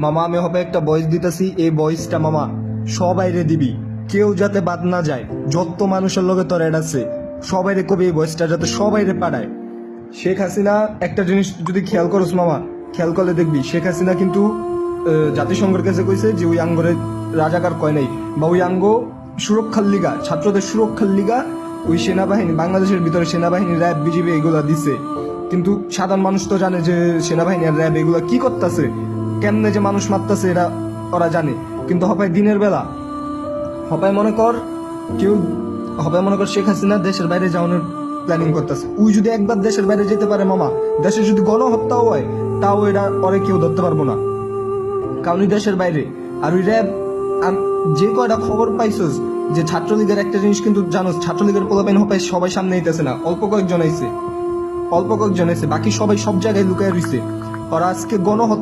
মামা আমি হবে একটা ভয়েস দিতেছি, এই ভয়েসটা মামা সবাইরে দিবি, কেউ যাতে বাদ না যায়। যত মানুষের লগে তোর অ্যাড আছে সবাইরে কবি এই ভয়েসটা যাতে সবাইরে পাঠায়। শেখ হাসিনা একটা জিনিস যদি খেয়াল করস মামা, খেয়াল করলে দেখবি শেখ হাসিনা কিন্তু জাতিসংঘের কাছে কইছে যে ওই আঙ্গরে রাজাকার কয় নাই, বা ওই আঙ্গ সুরক্ষার লিগা, ছাত্রদের সুরক্ষার লিগা ওই সেনাবাহিনী, বাংলাদেশের ভিতরে সেনাবাহিনী, র্যাব, বিজিবি এগুলা দিছে। কিন্তু সাধারণ মানুষ তো জানে যে সেনাবাহিনী আর র্যাব এগুলা কি করতেছে, কেমনে যে মানুষ মারতেছে এরা ওরা জানে। কিন্তু হপায় দিনের বেলা হপায় মনে কর কেউ, হপায় মনে কর শেখ হাসিনা দেশের বাইরে যাওয়ানোর প্ল্যানিং করতেছে। ওই যদি একবার দেশের বাইরে যেতে পারে মামা, দেশে যদি গণহত্যাও হয় তাও এরা ওরে কেউ ধরতে পারবো না, কারণ ওই দেশের বাইরে। আর ওই র্যাব যে কয়টা খবর পাইছস যে ছাত্রলীগের একটা জিনিস কিন্তু জানোস, ছাত্রলীগের পোলাপাইন হপায় সবাই সামনে আইতেছে না, অল্প কয়েকজন আইছে, বাকি সবাই সব জায়গায় লুকায় রইছে। ওরা আজকে গণহত্যা